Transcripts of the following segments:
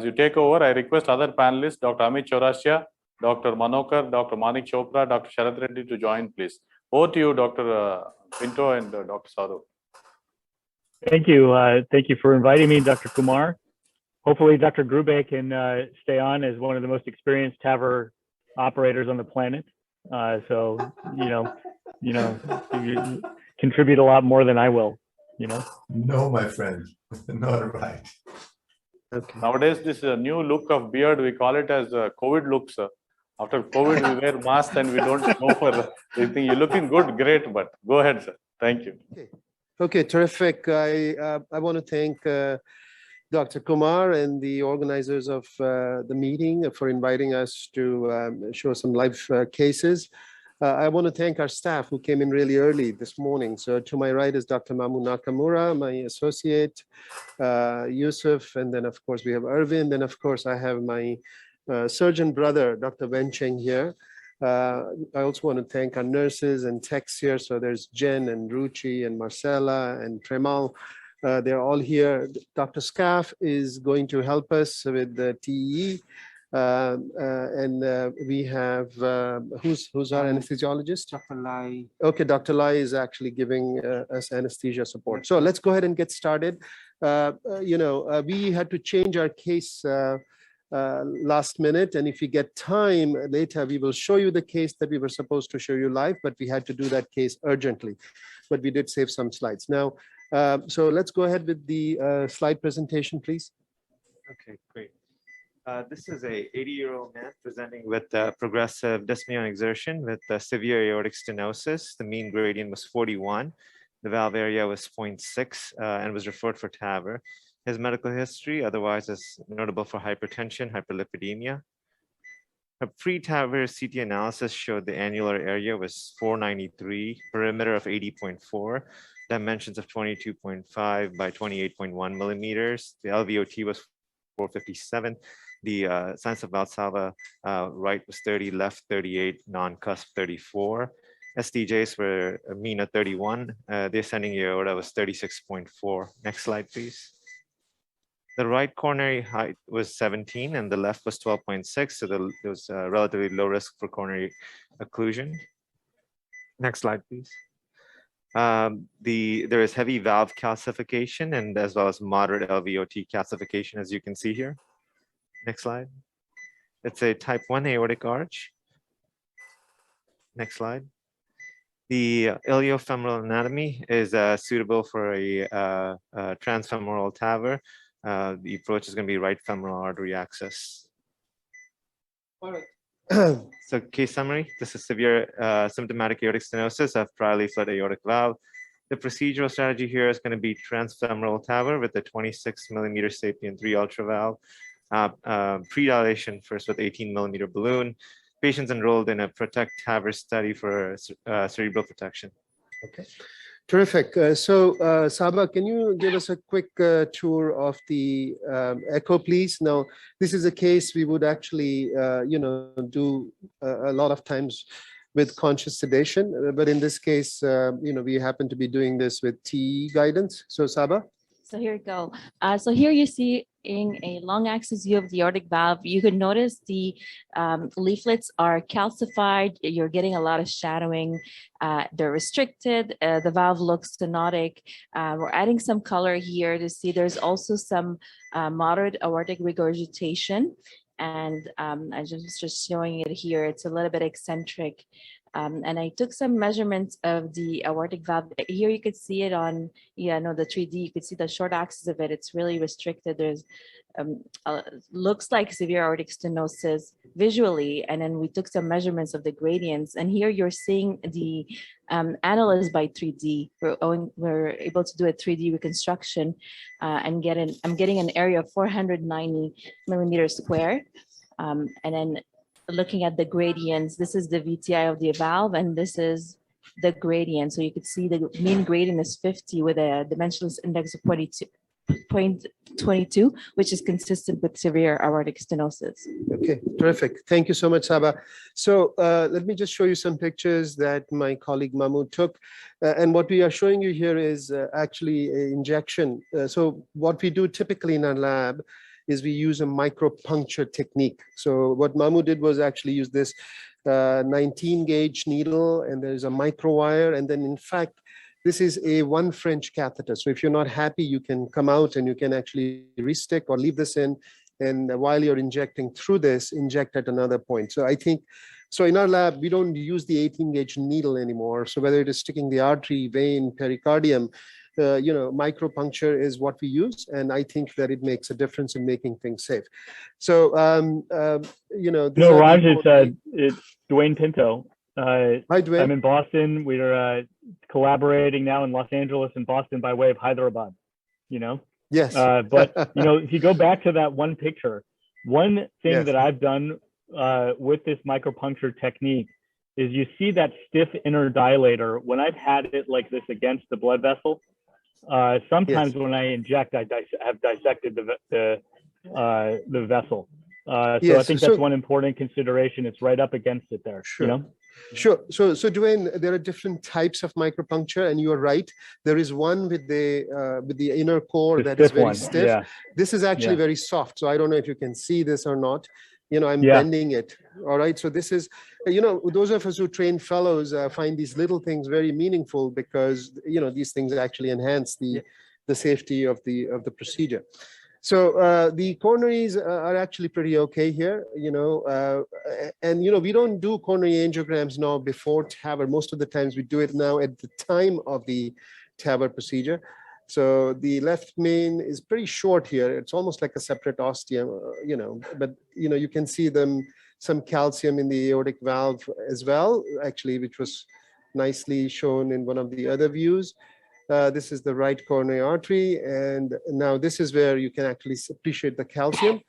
as you take over, I request other panelists, Dr. Amit Chaurasia, Dr. Manokar, Dr. Manik Chopra, Dr. Sharad Reddy to join, please. Over to you, Dr. Pinto and Dr. Saru. Thank you. Thank you for inviting me, Dr. Kumar. Hopefully, Dr. Grube can stay on as one of the most experienced TAVR operators on the planet. So, you contribute a lot more than I will, No, my friend, not right. Okay. Nowadays, this new look of beard, we call it as COVID look, sir. After COVID, we wear masks and we don't go for anything. You're looking good, great, but go ahead, sir. Thank you. Okay, terrific. I want to thank Dr. Kumar and the organizers of the meeting for inviting us to show some live cases. I want to thank our staff who came in really early this morning. So to my right is Dr. Mamu Nakamura, my associate, Yusuf, and then of course we have Arvind, and of course I have my surgeon brother, Dr. Wencheng here. I also want to thank our nurses and techs here. So there's Jen and Ruchi and Marcella and Premal. They're all here. Dr. Scaff is going to help us with the TE. And we have, who's our anesthesiologist? Dr. Lai. Okay, Dr. Lai is actually giving us anesthesia support. So let's go ahead and get started. We had to change our case last minute, and if you get time later, we will show you the case that we were supposed to show you live, but we had to do that case urgently. But we did save some slides. Now, so let's go ahead with the slide presentation, please. Okay, great. This is a 80-year-old man presenting with progressive dyspnea exertion with severe aortic stenosis. The mean gradient was 41. The valve area was 0.6 and was referred for TAVR. His medical history otherwise is notable for hypertension, hyperlipidemia. A pre-TAVR CT analysis showed the annular area was 493, perimeter of 80.4, dimensions of 22.5 by 28.1 millimeters. The LVOT was 457. The signs of Valsalva right was 30, left 38, non-cusp 34. STJs were a mean of 31. The ascending aorta was 36.4. Next slide, please. The right coronary height was 17 and the left was 12.6. So there was relatively low risk for coronary occlusion. Next slide, please. There is heavy valve calcification and as well as moderate LVOT calcification, as you can see here. Next slide. It's a type 1 aortic arch. Next slide. The iliofemoral anatomy is suitable for a transfemoral TAVR. The approach is going to be right femoral artery access. All right. So case summary, this is severe symptomatic aortic stenosis of prior leaflet aortic valve. The procedural strategy here is going to be transfemoral TAVR with a 26 millimeter Sapien 3 Ultra valve. Pre-dilation first with 18 millimeter balloon. Patients enrolled in a PROTECT TAVR study for cerebral protection. Okay. Terrific. So Saba, can you give us a quick tour of the echo, please? Now, this is a case we would actually, do a lot of times with conscious sedation, but in this case, we happen to be doing this with TE guidance. So Saba? So here we go. So here you see in a long axis view of the aortic valve, you can notice the leaflets are calcified. You're getting a lot of shadowing. They're restricted. The valve looks stenotic. We're adding some color here to see there's also some moderate aortic regurgitation. And I just showing it here. It's a little bit eccentric. And I took some measurements of the aortic valve. Here you could see it on, the 3D. You could see the short axis of it. It's really restricted. There's looks like severe aortic stenosis visually. And then we took some measurements of the gradients. And here you're seeing the analysis by 3D. We're able to do a 3D reconstruction and I'm getting an area of 490 millimeters square. And then looking at the gradients, this is the VTI of the valve, and this is the gradient. So you could see the mean gradient is 50 with a dimensionless index of 0.22, which is consistent with severe aortic stenosis. Okay, terrific. Thank you so much, Saba. So let me just show you some pictures that my colleague Mamu took. And what we are showing you here is actually an injection. So what we do typically in our lab is we use a micropuncture technique. So what Mamu did was actually use this 19 gauge needle, and there's a micro wire, and then in fact, this is a 1 French catheter. So if you're not happy, you can come out and you can actually restick or leave this in. And while you're injecting through this, inject at another point. So I think, so in our lab, we don't use the 18 gauge needle anymore. So whether it is sticking the artery, vein, pericardium, micropuncture is what we use. And I think that it makes a difference in making things safe. So, No, Raj, it's Dwayne Pinto. Hi, Dwayne. I'm in Boston. We're collaborating now in Los Angeles and Boston by way of Hyderabad, Yes. But, if you go back to that one picture, one thing Yes. that I've done with this micropuncture technique is you see that stiff inner dilator. When I've had it like this against the blood vessel, sometimes Yes. when I inject, I have dissected the vessel. So Yes, I think that's one important consideration. It's right up against it there. Sure. Sure. So Dwayne, there are different types of micropuncture, and you are right. There is one with the inner core that is very stiff. Yeah. This is actually Yeah. very soft. So I don't know if you can see this or not. I'm Yeah. bending it. All right. So this is, those of us who train fellows find these little things very meaningful because, these things actually enhance the safety of the procedure. So the coronaries are actually pretty okay here, and we don't do coronary angiograms now before TAVR. Most of the times we do it now at the time of the TAVR procedure. So the left main is pretty short here. It's almost like a separate ostium, but you can see some calcium in the aortic valve as well, actually, which was nicely shown in one of the other views. This is the right coronary artery. And now this is where you can actually appreciate the calcium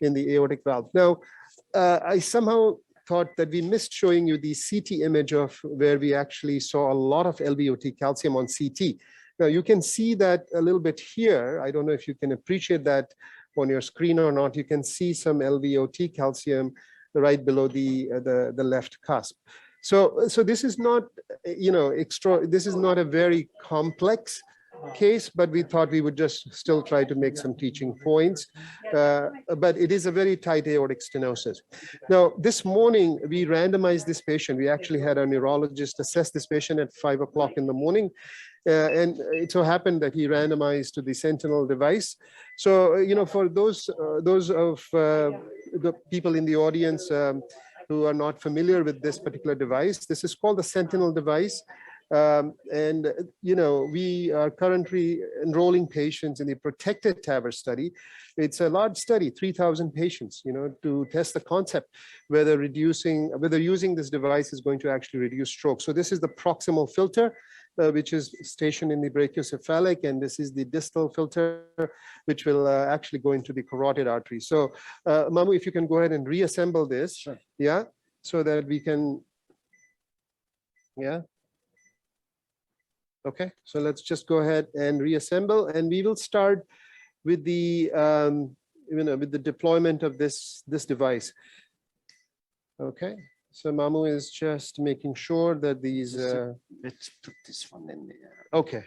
in the aortic valve. Now, I somehow thought that we missed showing you the CT image of where we actually saw a lot of LVOT calcium on CT. Now you can see that a little bit here. I don't know if you can appreciate that on your screen or not. You can see some LVOT calcium right below the left cusp. So this is not, this is not a very complex case, but we thought we would just still try to make some teaching points. But it is a very tight aortic stenosis. Now, this morning, we randomized this patient. We actually had a neurologist assess this patient at 5 o'clock in the morning. And it so happened that he randomized to the Sentinel device. So, for those of the people in the audience who are not familiar with this particular device, this is called the Sentinel device. And we are currently enrolling patients in the protected TAVR study. It's a large study, 3,000 patients, to test the concept whether using this device is going to actually reduce stroke. So this is the proximal filter, which is stationed in the brachiocephalic, and this is the distal filter, which will actually go into the carotid artery. So, Mamu, if you can go ahead and reassemble this, sure. Yeah, so that we can, yeah. Okay, so let's just go ahead and reassemble, and we will start with the, with the deployment of this device. Okay. So Mamu is just making sure that these. Let's put this one in there. Okay.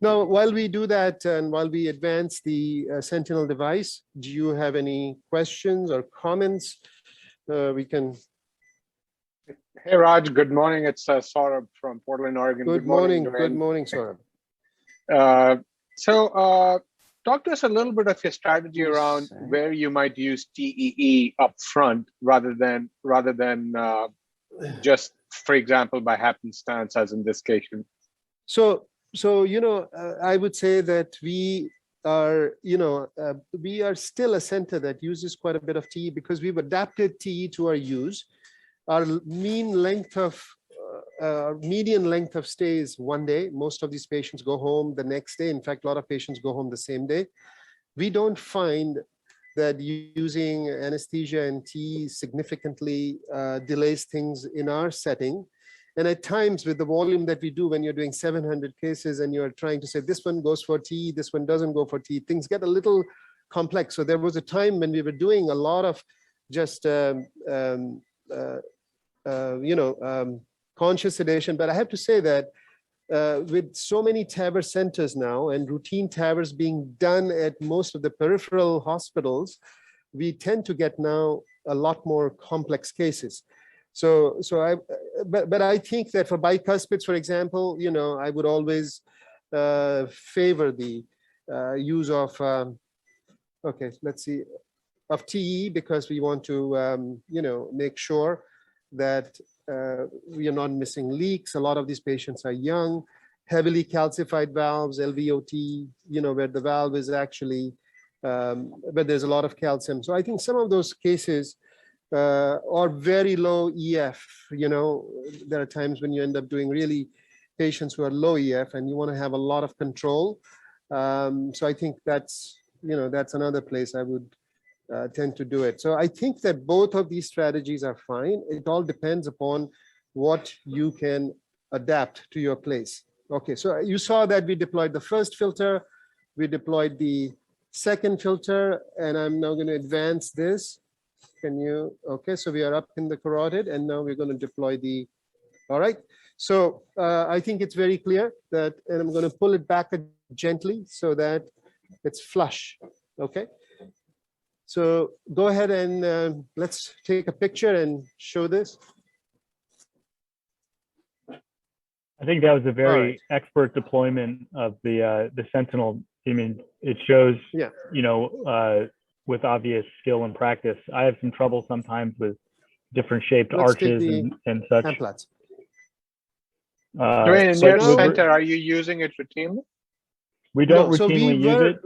Now, while we do that and while we advance the Sentinel device, do you have any questions or comments? We can. Hey, Raj. Good morning. It's Saurabh from Portland, Oregon. Good morning. Good morning, Saurabh. Talk to us a little bit of your strategy around where you might use TEE up front rather than just, for example, by happenstance, as in this case. So I would say that we are still a center that uses quite a bit of TE because we've adapted TE to our use. Our median length of stay is 1 day. Most of these patients go home the next day. In fact, a lot of patients go home the same day. We don't find that using anesthesia and TE significantly delays things in our setting. And at times with the volume that we do when you're doing 700 cases and you're trying to say this one goes for TE, this one doesn't go for TE, things get a little complex. So there was a time when we were doing a lot of just conscious sedation, but I have to say that with so many TAVR centers now and routine TAVRs being done at most of the peripheral hospitals, we tend to get now a lot more complex cases. But I think that for bicuspids, for example, I would always favor the use of, okay, let's see, of TE, because we want to, make sure that we are not missing leaks. A lot of these patients are young, heavily calcified valves, LVOT, where the valve is actually, but there's a lot of calcium. So I think some of those cases or very low EF, there are times when you end up doing really patients who are low EF and you want to have a lot of control. So I think that's another place I would tend to do it. So I think that both of these strategies are fine. It all depends upon what you can adapt to your place. Okay, so you saw that we deployed the first filter, we deployed the second filter, and I'm now going to advance this. Okay, so we are up in the carotid, and now we're going to deploy all right. So I think it's very clear that, and I'm going to pull it back gently so that it's flush, okay? So go ahead and let's take a picture and show this. I think that was a very expert deployment of the Sentinel. I mean, it shows, with obvious skill and practice. I have some trouble sometimes with different shaped arches and such. Dwayne, in So your center, are you using it routinely? We don't routinely use it.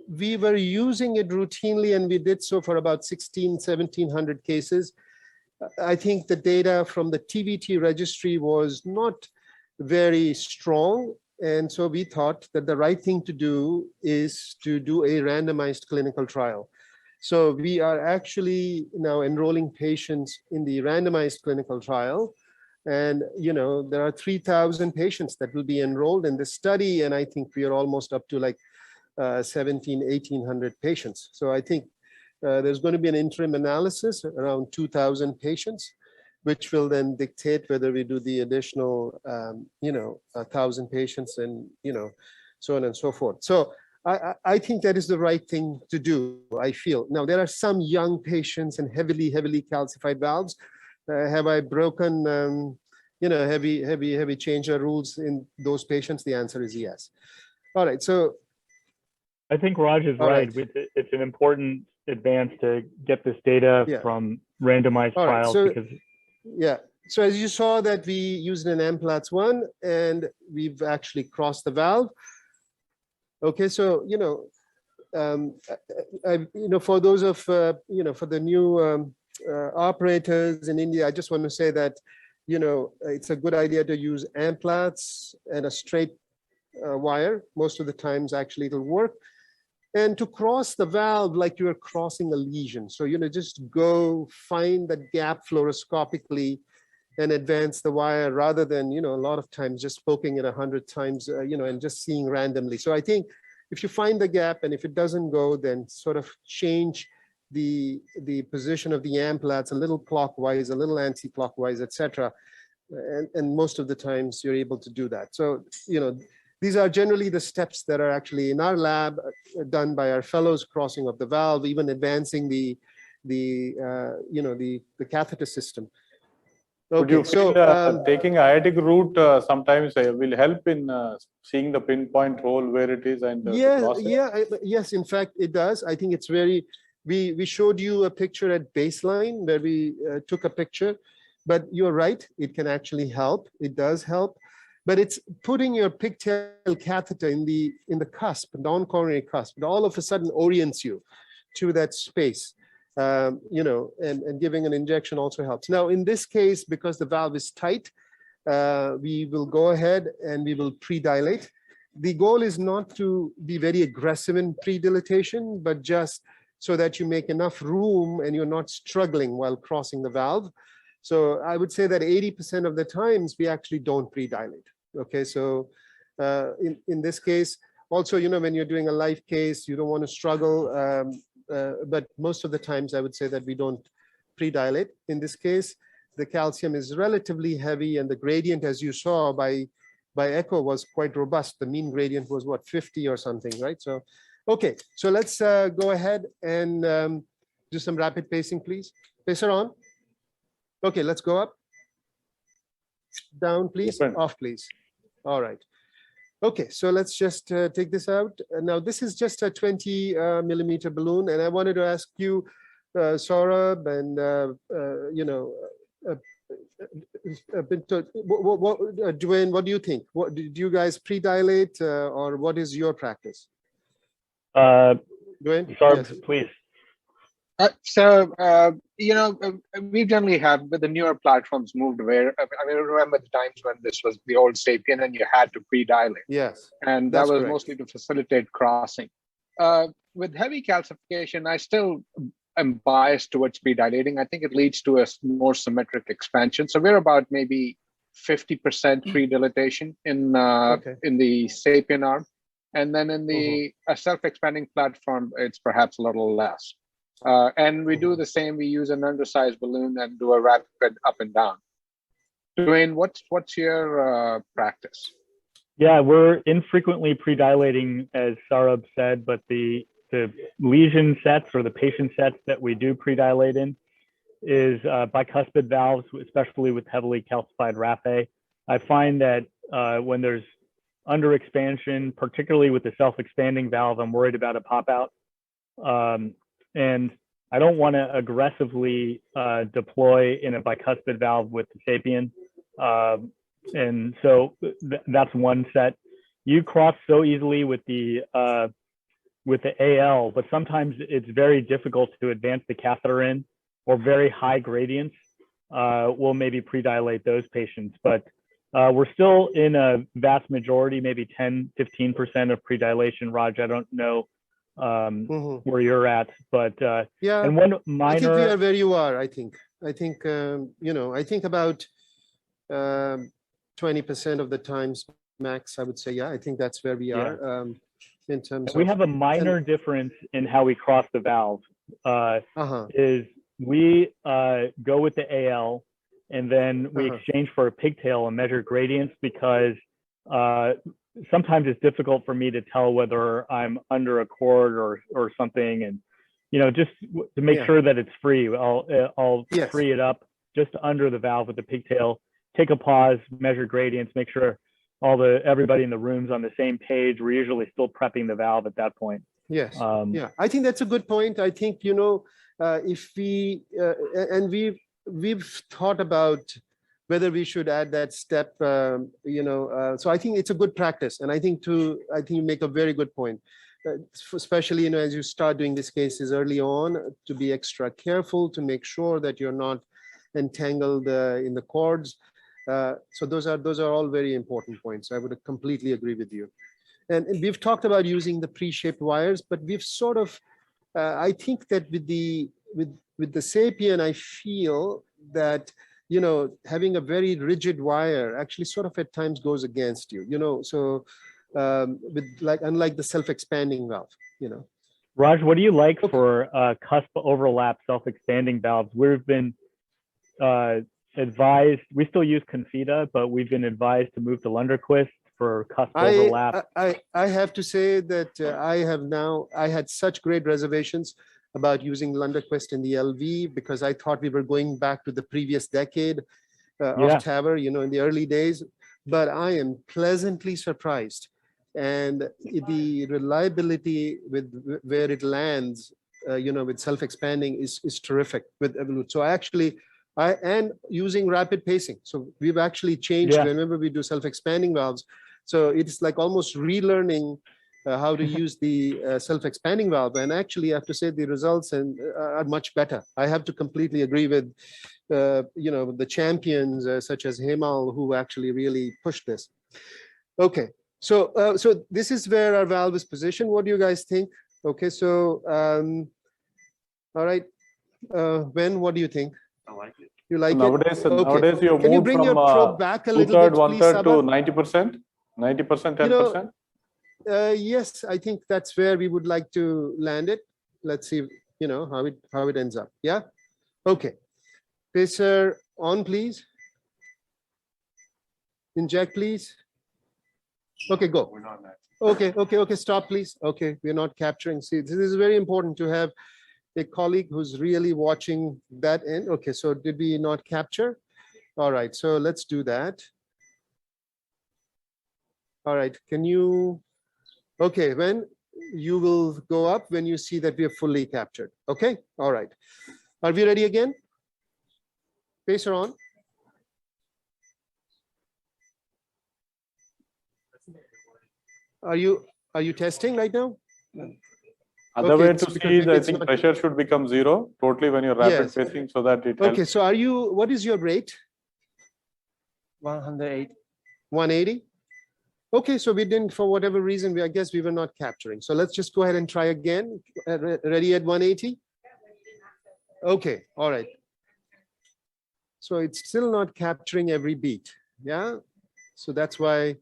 We were using it routinely, and we did so for about 1,700 cases. I think the data from the TVT registry was not very strong. And so we thought that the right thing to do is to do a randomized clinical trial. So we are actually now enrolling patients in the randomized clinical trial. And, there are 3,000 patients that will be enrolled in this study. And I think we are almost up to like 1,800 patients. So I think there's going to be an interim analysis around 2,000 patients, which will then dictate whether we do the additional, 1,000 patients and, so on and so forth. So I think that is the right thing to do, I feel. Now, there are some young patients and heavily calcified valves. Have I broken, heavy changer rules in those patients? The answer is yes. All right, so. I think Raj is right. It's an important advance to get this data from randomized trials because. Yeah, so as you saw that we used an MPLATS 1 and we've actually crossed the valve. Okay, so, for those of, for the new operators in India, I just want to say that, it's a good idea to use MPLATS and a straight wire. Most of the times, actually, it'll work. And to cross the valve like you're crossing a lesion. So, just go find that gap fluoroscopically and advance the wire rather than, a lot of times just poking it 100 times, and just seeing randomly. So I think if you find the gap and if it doesn't go, then sort of change the position of the MPLATS a little clockwise, a little anti-clockwise, etc. And most of the times you're able to do that. So, these are generally the steps that are actually in our lab done by our fellows, crossing of the valve, even advancing the catheter system. Would you feel taking aortic route sometimes will help in seeing the pinpoint hole where it is and yes, in fact it does. I think it's very. We showed you a picture at baseline where we took a picture, but you're right. It can actually help. It does help. But it's putting your pigtail catheter in the cusp, non-coronary cusp. It all of a sudden orients you to that space, and giving an injection also helps. Now, in this case, because the valve is tight, we will go ahead and we will pre-dilate. The goal is not to be very aggressive in pre-dilatation, but just so that you make enough room and you're not struggling while crossing the valve. So I would say that 80% of the times we actually don't pre-dilate. Okay, so in this case, also, when you're doing a live case, you don't want to struggle, but most of the times I would say that we don't pre-dilate. In this case, the calcium is relatively heavy and the gradient, as you saw by by echo was quite robust. The mean gradient was what, 50 or something, right? So, okay, so let's go ahead and do some rapid pacing, please. Pacer on. Okay, let's go up. Down, please. Open. Off, please. All right. Okay, so let's just take this out. Now, this is just a 20 millimeter balloon, and I wanted to ask you, Saurabh, and Dwayne, what do you think? What do you guys pre-dilate, or what is your practice? Dwayne? Saurabh, Yes. please. We generally have, but the newer platforms moved away. I mean, I remember the times when this was the old Sapien and you had to pre-dilate. Yes. And that That's was correct. mostly to facilitate crossing. With heavy calcification, I still am biased towards pre-dilating. I think it leads to a more symmetric expansion. So we're about maybe 50% pre-dilatation in the Sapien arm. And then in the self-expanding platform, it's perhaps a little less. And we do the same. We use an undersized balloon and do a rapid up and down. Dwayne, what's your practice? Yeah, we're infrequently pre-dilating, as Saurabh said, but the lesion sets or the patient sets that we do pre-dilate in is bicuspid valves, especially with heavily calcified raphe. I find that when there's under expansion, particularly with the self-expanding valve, I'm worried about a pop out. And I don't want to aggressively deploy in a bicuspid valve with the Sapien. And so that's one set. You cross so easily with the AL, but sometimes it's very difficult to advance the catheter in, or very high gradients. We'll maybe pre-dilate those patients, but we're still in a vast majority, maybe 10-15% of pre-dilation. Raj, I don't know where you're at, but yeah, and one minor. I think we are where you are. I think I think about 20% of the times max. I would say, yeah, I think that's where we are in terms. We have a minor difference in how we cross the valve. Is we go with the AL, and then we exchange for a pigtail and measure gradients, because sometimes it's difficult for me to tell whether I'm under a cord or something, and just to make sure that it's free, I'll free it up just under the valve with the pigtail, take a pause, measure gradients, make sure everybody in the room's on the same page. We're usually still prepping the valve at that point. Yes. Yeah, I think that's a good point. I think if we and we've thought about whether we should add that step, so I think it's a good practice, and I think you make a very good point, especially as you start doing these cases early on, to be extra careful to make sure that you're not entangled in the cords. So those are all very important points. I would completely agree with you. And we've talked about using the pre-shaped wires, but we've sort of, I think that with the Sapien, I feel that having a very rigid wire actually sort of at times goes against you. So unlike the self-expanding valve. Raj, what do you like for cusp overlap self-expanding valves? We've been advised, we still use Confida, but we've been advised to move to Lunderquist for cusp overlap. I have to say that I had such great reservations about using Lunderquist in the LV, because I thought we were going back to the previous decade of TAVR, in the early days, but I am pleasantly surprised. And the reliability with where it lands, with self-expanding is terrific with Evolut. So and using rapid pacing. So we've actually changed whenever we do self-expanding valves. So it's like almost relearning how to use the self-expanding valve. And actually, I have to say the results are much better. I have to completely agree with, the champions such as Hemal, who actually really pushed this. Okay, so this is where our valve is positioned. What do you guys think? Okay, so all right, Ben, what do you think? I like it. You like nowadays, it? Nowadays you Can you move bring from your probe back a little bit, please, 1/3 to Sabah? 90%, 90%, 10%. Yes, I think that's where we would like to land it. Let's see, how it ends up. Yeah. Okay. Pacer on, please. Inject, please. Okay, go. We're not that. Okay, stop, please. Okay, we're not capturing. See, this is very important to have a colleague who's really watching that end. Okay, so did we not capture? All right, so let's do that. All right, can you, okay, when you will go up when you see that we are fully captured. Okay, all right. Are we ready again? Pacer on. Are you testing right now? Other Okay, way it's to because see is, I it's think not- pressure should become zero totally when you're rapid Yes. pacing, so that it helps. Okay, so what is your rate? 108. 180? Okay, so we didn't, for whatever reason, I guess we were not capturing. So let's just go ahead and try again. Ready at 180? Okay, all right. So it's still not capturing every beat. Yeah. So that's why,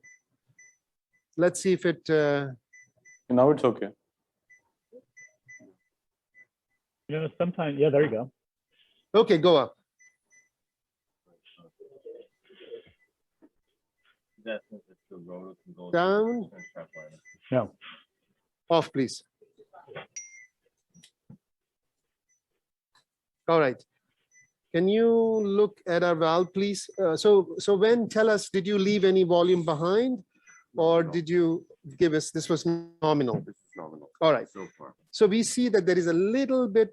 let's see if it, Now it's okay. You know, sometimes, yeah, there you go. okay, go up. Down, No. off, please. All right. Can you look at our valve, please? So when, tell us, did you leave any volume behind? Or did you give us, this was nominal? This is nominal. All right. So far. So we see that there is a little bit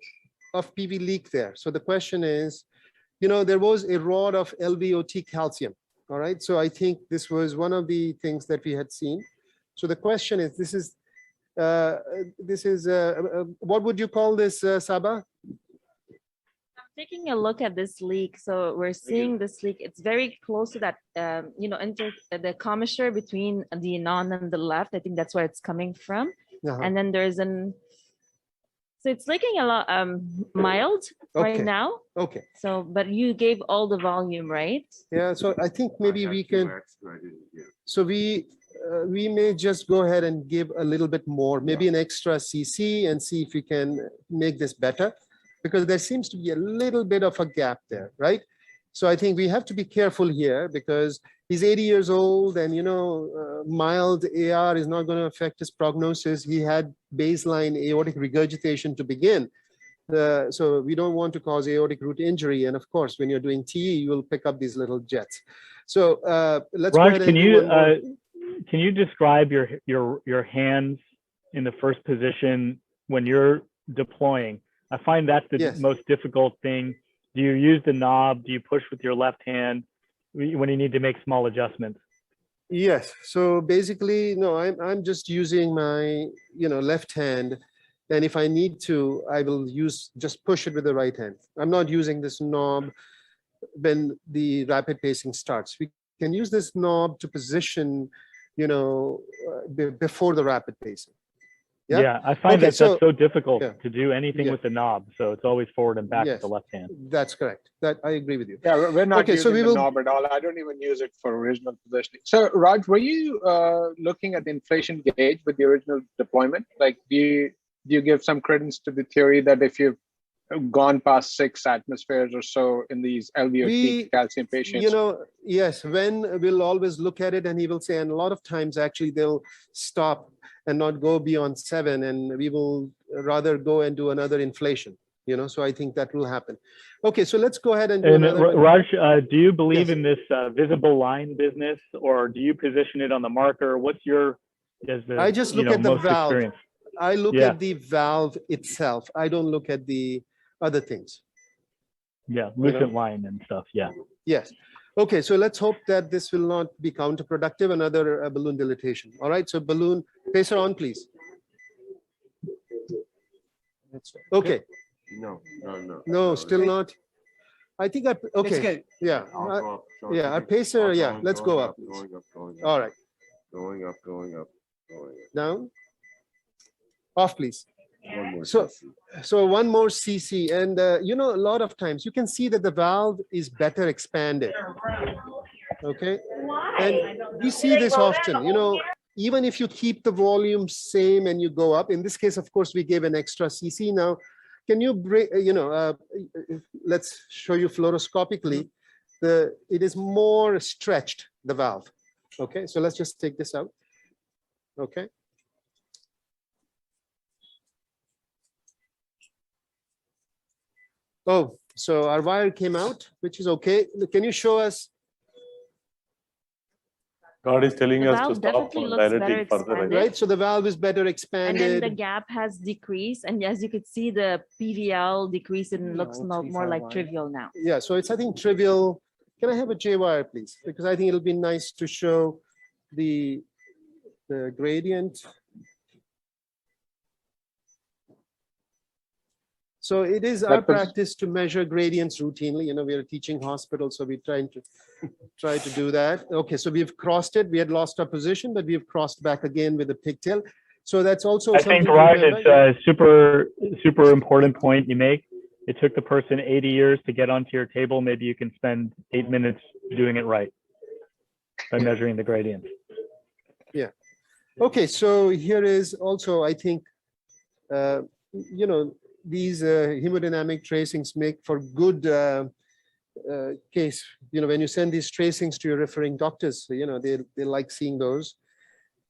of PV leak there. So the question is, you know, there was a rod of LVOT calcium. All right. So I think this was one of the things that we had seen. So the question is, this is what would you call this, Saba? Taking a look at this leak, so we're seeing this leak. It's very close to that, you know, the commissure between the non and the left. I think that's where it's coming from. Uh-huh. And then there's so it's leaking a lot, mild right Okay. now. Okay. So, but you gave all the volume, right? Yeah. So I think maybe I we got two can. extra I didn't give. So we may just go ahead and give a little bit more, maybe an extra cc, and see if we can make this better, because there seems to be a little bit of a gap there, right? So I think we have to be careful here, because he's 80 years old, and you know, mild AR is not going to affect his prognosis. He had baseline aortic regurgitation to begin. So we don't want to cause aortic root injury. And of course, when you're doing TE, you will pick up these little jets. So let's go Raj, ahead can and do you one more. can you describe your hands in the first position when you're deploying? I find that's the Yes. most difficult thing. Do you use the knob? Do you push with your left hand when you need to make small adjustments? Yes. So basically, no, I'm just using my, you know, left hand. And if I need to, I will just push it with the right hand. I'm not using this knob when the rapid pacing starts. We can use this knob to position, you know, before the rapid pacing. Yeah? I find Okay, that so- that's so difficult yeah. to do anything Yeah. with the knob. So it's always forward and back Yes. with the left hand. That's correct. That I agree with you. Yeah, we're not Okay, so using we the will- knob at all. I don't even use it for original positioning. So Raj, were you looking at the inflation gauge with the original deployment? Like, do you give some credence to the theory that if you've gone past 6 atmospheres or so in these LVOT calcium patients? You know, yes, when we'll always look at it, and he will say, and a lot of times actually they'll stop and not go beyond 7, and we will rather go and do another inflation, you know, so I think that will happen. Okay, so let's go ahead and do And another one. Raj, do you believe Yes. in this visible line business, or do you position it on the marker? What's your I just look at the most valve. experience? I look Yeah. at the valve itself. I don't look at the other things. Yeah, lucent line and stuff. Yeah. Yes. Okay, so let's hope that this will not be counterproductive, another balloon dilatation. All right, so balloon, pacer on, please. Okay, no, still not. I think I, okay, yeah, yeah, our pacer, yeah, let's go up. Going up, going up. All right, Going up, going up, going up. down. Off, please. One more. So- cc. So one more CC, and you know, a lot of times you can see that the valve is better expanded. Okay, and we see this often, you know, even if you keep the volume same and you go up, in this case, of course, we gave an extra CC. Now, can you bring, you know, let's show you fluoroscopically, it is more stretched, the valve. Okay, so let's just take this out. Okay. Oh, so our wire came out, which is okay. Can you show us? God is telling The us to valve stop definitely looks better dilating further. expanded. Right, so the valve is better And expanded. then the gap has decreased. And as you could see, the PVL decreased and looks more like trivial now. Yeah, so it's, I think, trivial. Can I have a J wire, please? Because I think it'll be nice to show the gradient. So it is our That was- practice to measure gradients routinely. You know, we are a teaching hospital, so we're trying to do that. Okay, so we've crossed it. We had lost our position, but we've crossed back again with the pigtail. So that's also I something think, to Raj, remember. it's a super important point you make. It took the person 80 years to get onto your table. Maybe you can spend 8 minutes doing it right by measuring the gradient. Okay, so here is also, I think, you know, these hemodynamic tracings make for good case. You know, when you send these tracings to your referring doctors, you know, they like seeing those,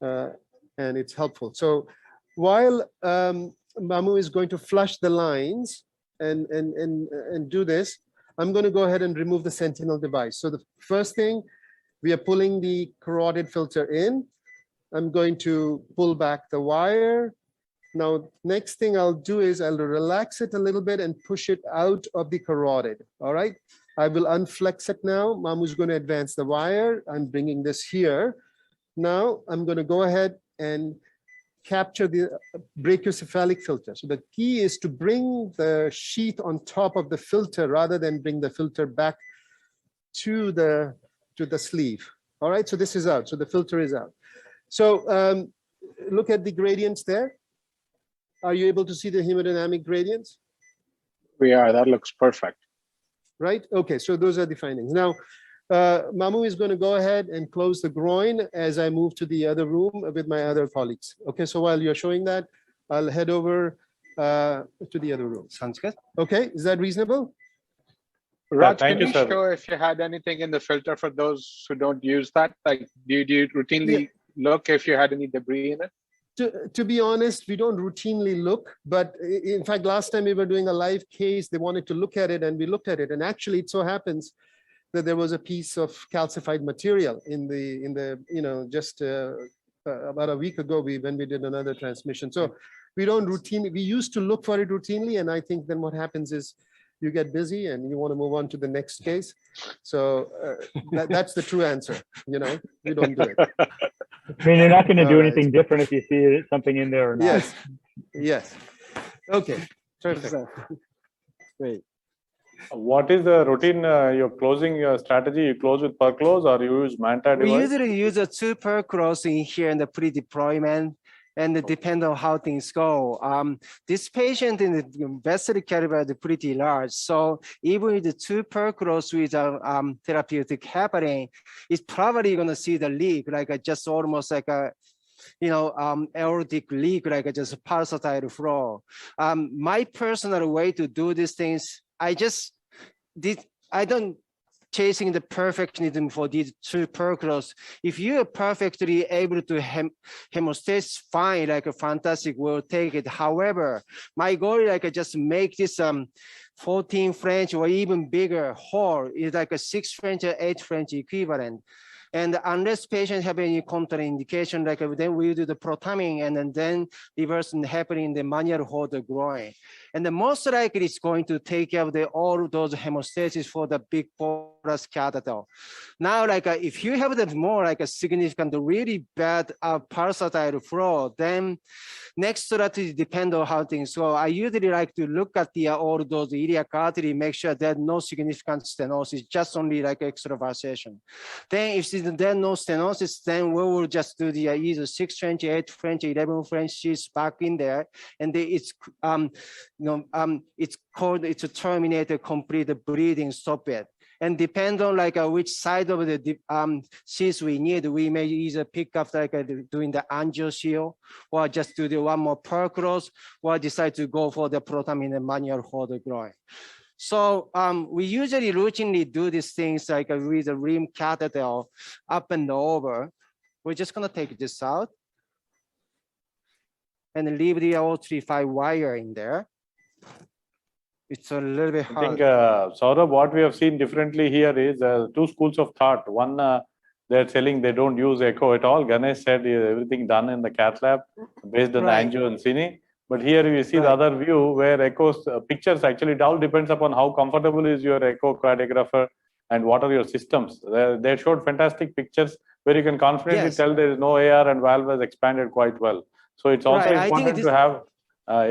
and it's helpful. So while Mamu is going to flush the lines and do this, I'm going to go ahead and remove the Sentinel device. So the first thing, we are pulling the carotid filter in. I'm going to pull back the wire. Now, next thing I'll do is I'll relax it a little bit and push it out of the carotid. All right. I will unflex it now. Mamu's going to advance the wire. I'm bringing this here. Now I'm going to go ahead and capture the brachiocephalic filter. So the key is to bring the sheath on top of the filter rather than bring the filter back to the sleeve. All right. So this is out. So the filter is out. So look at the gradients there. Are you able to see the hemodynamic gradients? We are. That looks perfect. Right? Okay, so those are the findings. Now, Mamu is going to go ahead and close the groin as I move to the other room with my other colleagues. Okay, so while you're showing that, I'll head over to the other room. Sounds good. Okay, is that reasonable? Raj, thank can you, you sir. show if you had anything in the filter for those who don't use that? Like, do you routinely look if you had any debris in it? To be honest, we don't routinely look, but in fact, last time we were doing a live case, they wanted to look at it and we looked at it. And actually it so happens that there was a piece of calcified material in the you know, just about a week ago, when we did another transmission. So we don't routinely, we used to look for it routinely. And I think then what happens is you get busy and you want to move on to the next case. So that's the true answer. You know, we don't do it. I mean, you're not going to do All right. anything different if you see something in there or not. Yes, yes. Okay, terrific. Great. What is the routine, your closing strategy? You close with per close or you use Manta We device? usually use a 2 per cross in here in the pre-deployment, and it depends on how things go. This patient in the vessel caliber is pretty large, so even with the 2 per cross with therapeutic heparin, it's probably going to see the leak, like just almost like a aortic leak, like just a pulsatile flow. My personal way to do these things, I don't chasing the perfectionism for these 2 per cross. If you are perfectly able to hemostasis fine, like a fantastic, we'll take it. However, my goal is like just make this 14 French or even bigger hole is like a 6 French or 8 French equivalent. And unless patients have any contraindication, like then we do the protamine and then reverse and happening the manual hold the groin. And the most likely it's going to take care of all those hemostasis for the big porous catheter. Now, like if you have the more like a significant, really bad pulsatile flow, then next strategy depends on how things go. I usually like to look at all those iliac artery, make sure there's no significant stenosis, just only like extravasation. Then if there's no stenosis, then we will just do the either 6 French, 8 French, 11 French sheets back in there, and it's it's a terminated complete bleeding, stop it. And depend on like which side of the sheath we need, we may either pick up like doing the angio seal, or just do the one more per cross, or decide to go for the protamine and manual hold groin. So we usually routinely do these things like with the rim catheter up and over. We're just gonna take this out. and leave the 035 wire in there. It's a little bit I think, hard. Saurabh, what we have seen differently here is two schools of thought. One, they're telling they don't use echo at all. Ganesh said everything done in the cath lab based on Right. the angio and cine. But here we see the Right. other view where echoes pictures actually it all depends upon how comfortable is your echocardiographer and what are your systems. They showed fantastic pictures where you can confidently Yes. tell there is no AR and valve has expanded quite well. So it's also Right, I think important this- to have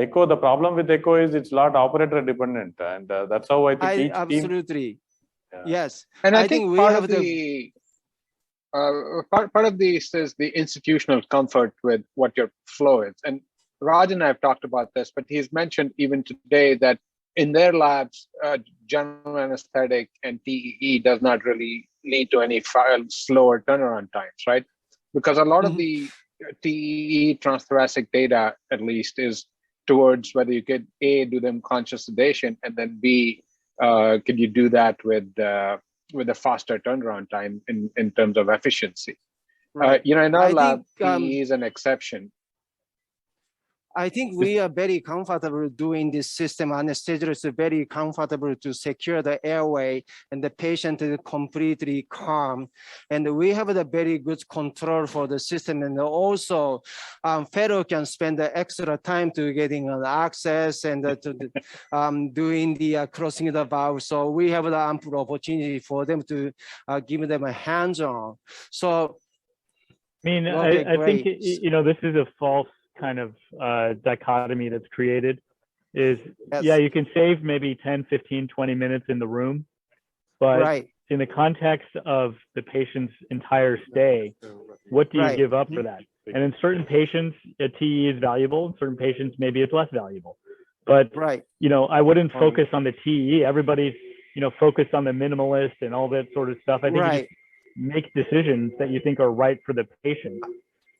echo. The problem with echo is it's lot operator dependent, and that's how I think each team. Absolutely. Yeah. Yes. And I think think we part have of the part of this is the institutional comfort with what your flow is. And Raj and I have talked about this, but he's mentioned even today that in their labs, general anesthetic and TEE does not really lead to any slower turnaround times, right? Because a lot of the TEE transthoracic data, at least, is towards whether you could A, do them conscious sedation, and then B, could you do that with a faster turnaround time in terms of efficiency? Right. In our I lab, think, TEE is an exception. I think we are very comfortable doing this system. Anesthesiologist is very comfortable to secure the airway, and the patient is completely calm. And we have a very good control for the system. And also, fellow can spend the extra time to getting an access and doing the crossing the valve. So we have the ample opportunity for them to give them a hands-on. So, I mean, okay, I think, great. this is a false kind of dichotomy that's created is, Yes. yeah, you can save maybe 10, 15, 20 minutes in the room, but Right. in the context of the patient's entire stay, what do you Right. give up for that? And in certain patients, a TE is valuable. In certain patients, maybe it's less valuable. But, Right. I wouldn't focus on the TE. Everybody's, focused on the minimalist and all that sort of stuff. I think you Right. just make decisions that you think are right for the patient.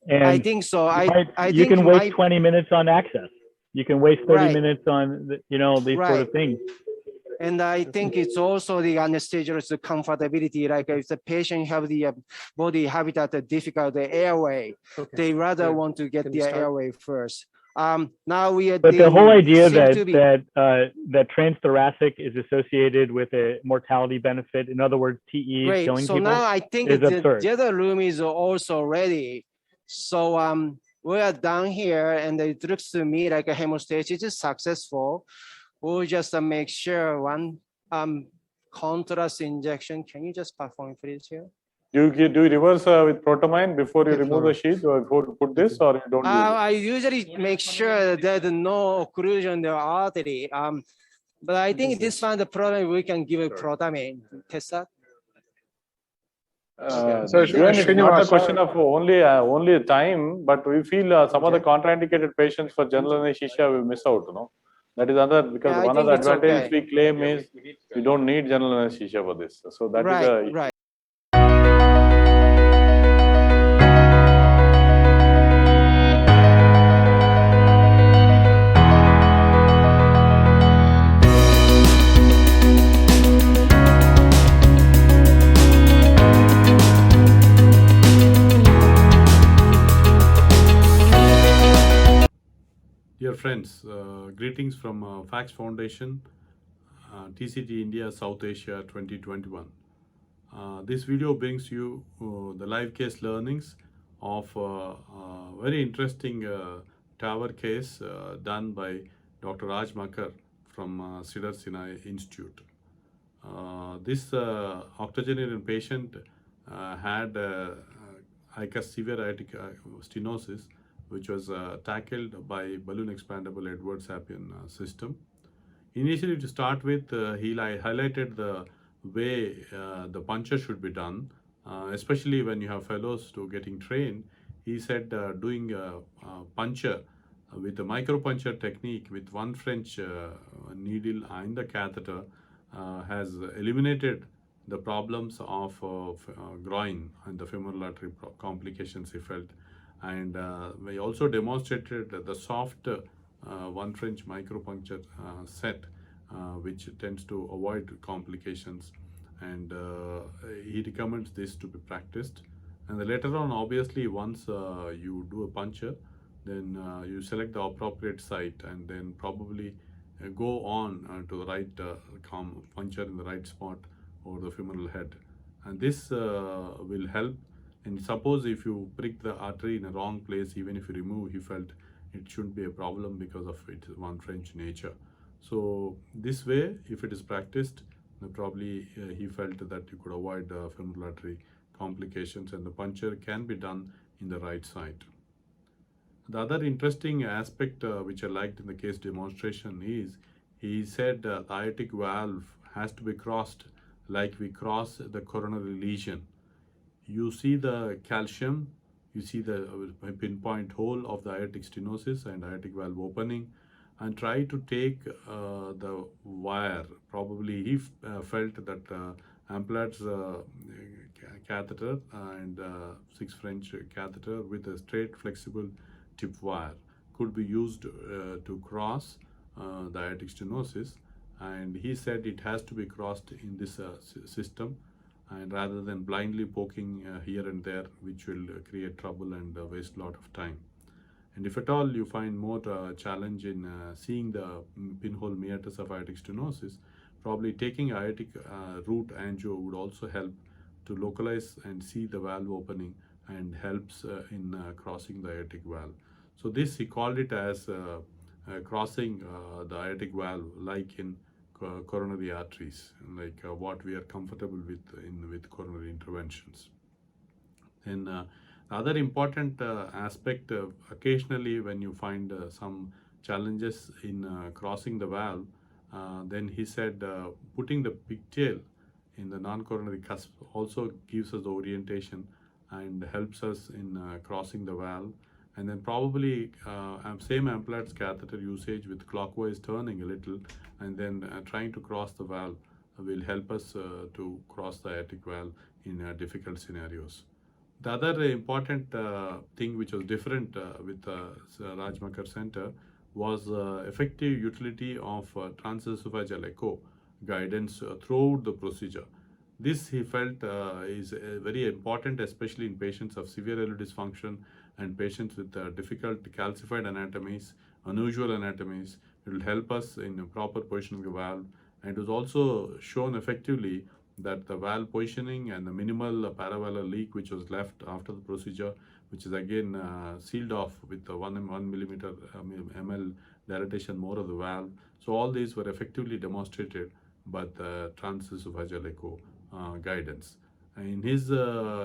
And I think so. I you think can waste 20 minutes on access. You can waste 30 Right. minutes on, these sort Right. of things. And I think it's also the anesthesiologist's comfortability. Like if the patient have the body habitat difficult, the airway, they rather want to get the airway first. Now we are. But the whole idea seem that to be- that transthoracic is associated with a mortality benefit, in other words, TE Great. killing So people, now I think is the absurd. other room is also ready. So we are down here, and it looks to me like a hemostasis is successful. We'll just make sure one contrast injection. Can you just perform please here? Do you reverse with protamine before you remove the sheath or put this, or you don't use it? I usually make sure that no occlusion in the artery. But I think this one, the problem, we can give a protamine. Test that. So, Juan, it's not a Srinivasa- question of only time, but we feel some of the contraindicated patients for general anesthesia we miss out. That is another, because Yeah, I one of think the it's advantages okay. we claim is we don't need general anesthesia for this. So that is Right, right. Dear friends, greetings from Fax Foundation, TCT India South Asia 2021. This video brings you the live case learnings of a very interesting TAVR case done by Dr. Raj Makkar from Cedar Senai Institute. This octogenarian patient had severe aortic stenosis, which was tackled by balloon expandable Edwards Sapien system. Initially, to start with, he highlighted the way the puncture should be done, especially when you have fellows to getting trained. He said doing a puncture with a micropuncture technique with one French needle and the catheter has eliminated the problems of groin and the femoral artery complications he felt. And we also demonstrated the soft one French micropuncture set, which tends to avoid complications. And he recommends this to be practiced. And later on, obviously, once you do a puncture, then you select the appropriate site and then probably go on to the right puncture in the right spot over the femoral head. And this will help. And suppose if you prick the artery in a wrong place, even if you remove, he felt it shouldn't be a problem because of its one French nature. So this way, if it is practiced, probably he felt that you could avoid femoral artery complications, and the puncture can be done in the right site. The other interesting aspect which I liked in the case demonstration is he said the aortic valve has to be crossed like we cross the coronary lesion. You see the calcium, you see the pinpoint hole of the aortic stenosis and aortic valve opening, and try to take the wire. Probably he felt that Amplat's catheter and 6 French catheter with a straight flexible tip wire could be used to cross the aortic stenosis, and he said it has to be crossed in this system, and rather than blindly poking here and there, which will create trouble and waste a lot of time. And if at all you find more challenge in seeing the pinhole meatus of aortic stenosis, probably taking aortic root angio would also help to localize and see the valve opening and helps in crossing the aortic valve. So this he called it as crossing the aortic valve like in coronary arteries, like what we are comfortable with coronary interventions. And the other important aspect, occasionally when you find some challenges in crossing the valve, then he said putting the pigtail in the non-coronary cusp also gives us the orientation and helps us in crossing the valve. And then probably same Amplat's catheter usage with clockwise turning a little and then trying to cross the valve will help us to cross the aortic valve in difficult scenarios. The other important thing which was different with Raj Makkar Center was effective utility of transesophageal echo guidance throughout the procedure. This he felt is very important, especially in patients of severe airway dysfunction and patients with difficult calcified anatomies, unusual anatomies. It will help us in proper positioning of the valve, and it was also shown effectively that the valve positioning and the minimal paravalvular leak which was left after the procedure, which is again sealed off with 1 millimeter ml dilatation more of the valve. So all these were effectively demonstrated by the transesophageal echo guidance. In his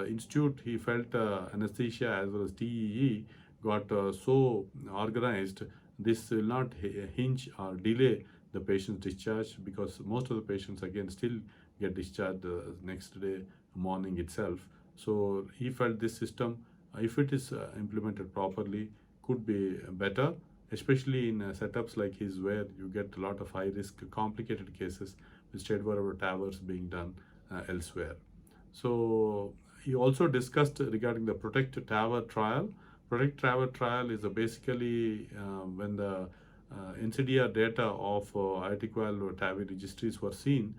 institute, he felt anesthesia as well as TEE got so organized, this will not hinge or delay the patient's discharge, because most of the patients again still get discharged the next day morning itself. So he felt this system, if it is implemented properly, could be better, especially in setups like his where you get a lot of high risk complicated cases with straightforward TAVRs being done elsewhere. So he also discussed regarding the PROTECT TAVR trial. PROTECT TAVR trial is basically when the NCDR data of aortic valve TAVR registries were seen,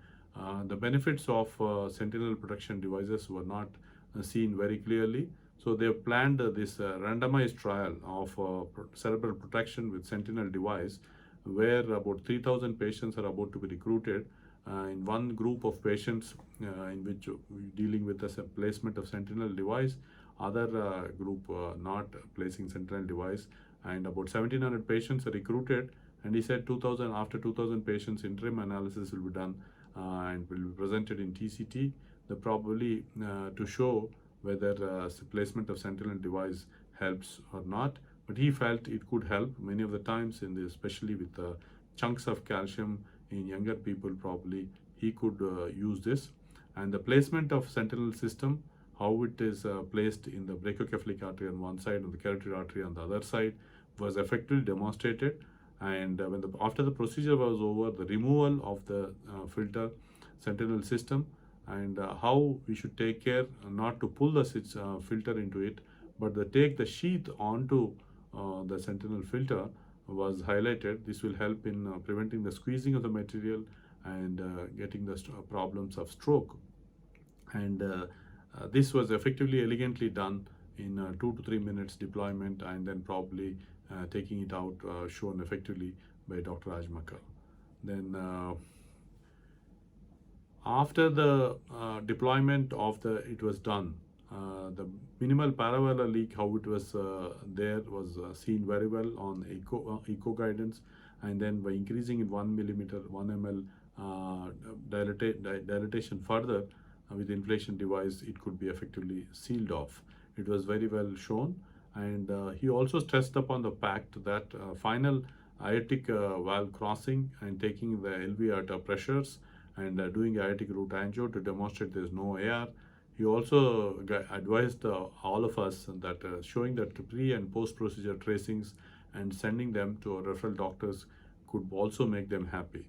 the benefits of Sentinel protection devices were not seen very clearly. So they have planned this randomized trial of cerebral protection with Sentinel device, where about 3,000 patients are about to be recruited. In one group of patients in which dealing with the placement of Sentinel device, other group not placing Sentinel device, and about 1,700 patients are recruited. And he said after 2,000 patients, interim analysis will be done and will be presented in TCT, probably to show whether placement of Sentinel device helps or not. But he felt it could help many of the times, especially with chunks of calcium in younger people. Probably he could use this. And the placement of Sentinel system, how it is placed in the brachiocephalic artery on one side and the carotid artery on the other side, was effectively demonstrated. And after the procedure was over, the removal of the filter Sentinel system and how we should take care not to pull the filter into it, but take the sheath onto the Sentinel filter was highlighted. This will help in preventing the squeezing of the material and getting the problems of stroke. And this was effectively, elegantly done in 2 to 3 minutes deployment, and then probably taking it out shown effectively by Dr. Raj Makkar. Then after the deployment of it was done, the minimal paravalvular leak, how it was there, was seen very well on echo guidance, and then by increasing it 1 millimeter, 1 ml dilatation further with inflation device, it could be effectively sealed off. It was very well shown, and he also stressed upon the fact that final aortic valve crossing and taking the LV aorta pressures and doing aortic root angio to demonstrate there is no AR. He also advised all of us that showing that pre and post procedure tracings and sending them to our referral doctors could also make them happy.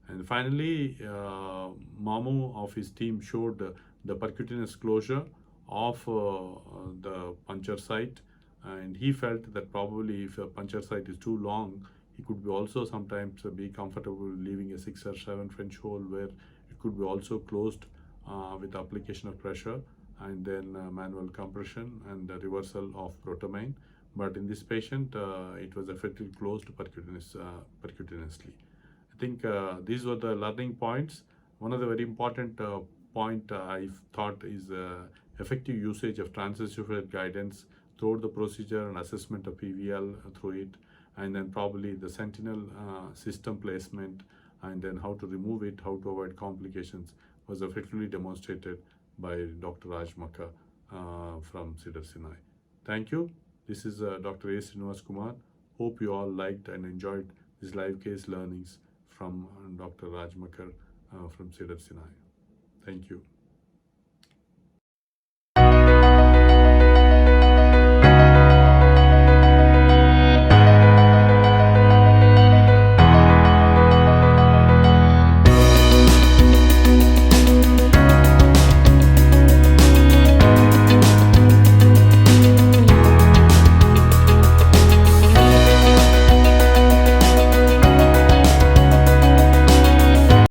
And finally, Mamu of his team showed the percutaneous closure of the puncture site, and he felt that probably if a puncture site is too long, he could be also sometimes be comfortable leaving a 6 or 7 French hole where it could be also closed with application of pressure and then manual compression and the reversal of protamine. But in this patient, it was effectively closed percutaneously. I think these were the learning points. One of the very important point I thought is effective usage of transesophageal guidance throughout the procedure and assessment of PVL through it, and then probably the Sentinel system placement, and then how to remove it, how to avoid complications was effectively demonstrated by Dr. Raj Makkar from Cedar Senai. Thank you. This is Dr. A. Srinivas Kumar. Hope you all liked and enjoyed these live case learnings from Dr. Raj Makkar from Cedar Senai. Thank you.